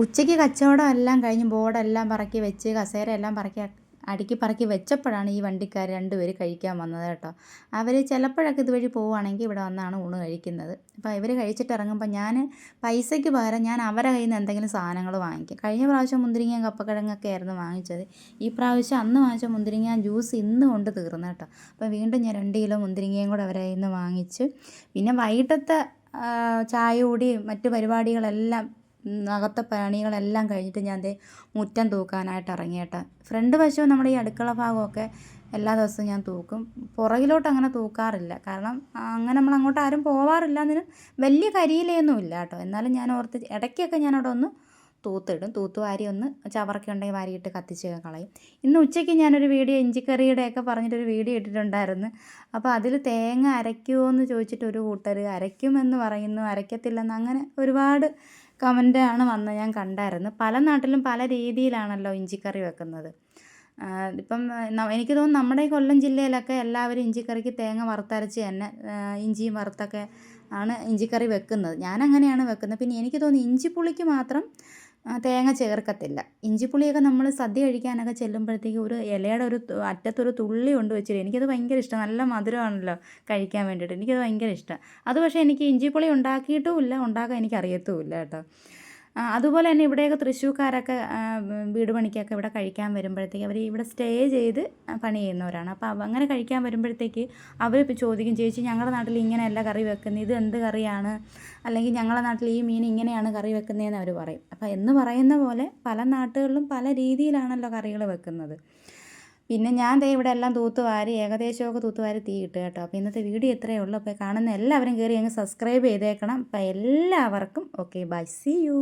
ഉച്ചയ്ക്ക് കച്ചവടം എല്ലാം കഴിഞ്ഞ് ബോർഡെല്ലാം പറക്കി വെച്ച് കസേര എല്ലാം അടുക്കി പറക്കി വെച്ചപ്പോഴാണ് ഈ വണ്ടിക്കാർ രണ്ടുപേര് കഴിക്കാൻ വന്നത് കേട്ടോ. അവർ ചിലപ്പോഴൊക്കെ ഇതുവഴി പോവുകയാണെങ്കിൽ ഇവിടെ വന്നാണ് ഊണ് കഴിക്കുന്നത്. അപ്പോൾ ഇവർ കഴിച്ചിട്ട് ഇറങ്ങുമ്പോൾ ഞാൻ പൈസയ്ക്ക് പകരം ഞാൻ അവരെ കയ്യിൽ നിന്ന് എന്തെങ്കിലും സാധനങ്ങൾ വാങ്ങിക്കും. കഴിഞ്ഞ പ്രാവശ്യം മുന്തിരിങ്ങയും കപ്പക്കിഴങ്ങൊക്കെ ആയിരുന്നു വാങ്ങിച്ചത്. ഈ പ്രാവശ്യം അന്ന് വാങ്ങിച്ച മുന്തിരിങ്ങ ജ്യൂസ് ഇന്ന് കൊണ്ട് തീർന്നു കേട്ടോ. അപ്പോൾ വീണ്ടും ഞാൻ 2 കിലോ മുന്തിരിങ്ങയും കൂടെ അവരെ കയ്യിൽ നിന്ന് വാങ്ങിച്ച് പിന്നെ വൈകിട്ടത്തെ ചായ കൂടിയും മറ്റു പരിപാടികളെല്ലാം അകത്തെ പണികളെല്ലാം കഴിഞ്ഞിട്ട് ഞാൻ ദേ മുറ്റം തൂക്കാനായിട്ട് ഇറങ്ങി കേട്ടോ. ഫ്രണ്ട് വശവും നമ്മുടെ ഈ അടുക്കള ഭാഗമൊക്കെ എല്ലാ ദിവസവും ഞാൻ തൂക്കും. പുറകിലോട്ട് അങ്ങനെ തൂക്കാറില്ല, കാരണം അങ്ങനെ നമ്മൾ അങ്ങോട്ട് ആരും പോവാറില്ല. അതിന് വലിയ കരിയിലയൊന്നും ഇല്ല കേട്ടോ. എന്നാലും ഞാൻ ഓർത്ത് ഇടയ്ക്കൊക്കെ ഞാനവിടെ ഒന്ന് തൂത്തിടും. തൂത്തുവാരി ഒന്ന് ചവറൊക്കെ ഉണ്ടെങ്കിൽ വാരിയിട്ട് കത്തിച്ച് കളയും. ഇന്ന് ഉച്ചയ്ക്ക് ഞാനൊരു വീഡിയോ ഇഞ്ചിക്കറിയുടെയൊക്കെ പറഞ്ഞിട്ടൊരു വീഡിയോ ഇട്ടിട്ടുണ്ടായിരുന്നു. അപ്പോൾ അതിൽ തേങ്ങ അരയ്ക്കുമോ എന്ന് ചോദിച്ചിട്ട് ഒരു കൂട്ടർ അരയ്ക്കുമെന്ന് പറയുന്നു, അരയ്ക്കത്തില്ലെന്ന്, അങ്ങനെ ഒരുപാട് കമൻ്റാണ് വന്നത് ഞാൻ കണ്ടായിരുന്നു. പല നാട്ടിലും പല രീതിയിലാണല്ലോ ഇഞ്ചിക്കറി വെക്കുന്നത്. ഇപ്പം എനിക്ക് തോന്നുന്നു നമ്മുടെ ഈ കൊല്ലം ജില്ലയിലൊക്കെ എല്ലാവരും ഇഞ്ചിക്കറിക്ക് തേങ്ങ വറുത്തരച്ച് തന്നെ ഇഞ്ചിയും വറുത്തൊക്കെ ആണ് ഇഞ്ചിക്കറി വെക്കുന്നത്. ഞാനങ്ങനെയാണ് വെക്കുന്നത്. പിന്നെ എനിക്ക് തോന്നുന്നു ഇഞ്ചിപ്പുളിക്ക് മാത്രം തേങ്ങ ചേർക്കത്തില്ല. ഇഞ്ചിപ്പുളിയൊക്കെ നമ്മൾ സദ്യ കഴിക്കാനൊക്കെ ചെല്ലുമ്പോഴത്തേക്ക് ഒരു ഇലയുടെ ഒരു അറ്റത്തൊരു തുള്ളി കൊണ്ട് വെച്ചിട്ട് എനിക്കത് ഭയങ്കര ഇഷ്ടം. നല്ല മധുരമാണല്ലോ കഴിക്കാൻ വേണ്ടിയിട്ട്. എനിക്കത് ഭയങ്കര ഇഷ്ടം. അത് പക്ഷേ എനിക്ക് ഇഞ്ചിപ്പുളി ഉണ്ടാക്കിയിട്ടുമില്ല, ഉണ്ടാക്കാൻ എനിക്കറിയത്തുമില്ല കേട്ടോ. അതുപോലെ തന്നെ ഇവിടെയൊക്കെ തൃശ്ശൂർക്കാരൊക്കെ വീട് പണിക്കൊക്കെ ഇവിടെ കഴിക്കാൻ വരുമ്പോഴത്തേക്ക് അവർ ഇവിടെ സ്റ്റേ ചെയ്ത് പണി ചെയ്യുന്നവരാണ്. അപ്പോൾ അങ്ങനെ കഴിക്കാൻ വരുമ്പോഴത്തേക്ക് അവർ ചോദിക്കും, ചേച്ചി ഞങ്ങളുടെ നാട്ടിൽ ഇങ്ങനെയല്ല കറി വെക്കുന്നത്, ഇത് എന്ത് കറിയാണ്, അല്ലെങ്കിൽ ഞങ്ങളുടെ നാട്ടിൽ ഈ മീൻ ഇങ്ങനെയാണ് കറി വെക്കുന്നതെന്ന് അവർ പറയും. അപ്പോൾ എന്ന് പറയുന്ന പോലെ പല നാട്ടുകളിലും പല രീതിയിലാണല്ലോ കറികൾ വെക്കുന്നത്. പിന്നെ ഞാൻ ദേ ഇവിടെ എല്ലാം തൂത്തുവാരി ഏകദേശമൊക്കെ തൂത്തുവാരി തീ ഇട്ട് കേട്ടോ. അപ്പോൾ ഇന്നത്തെ വീഡിയോ ഇത്രയേ ഉള്ളൂ. അപ്പോൾ കാണുന്ന എല്ലാവരും കയറി അങ്ങ് സബ്സ്ക്രൈബ് ചെയ്തേക്കണം. അപ്പോൾ എല്ലാവർക്കും ഓക്കെ, ബൈ, സീ യു.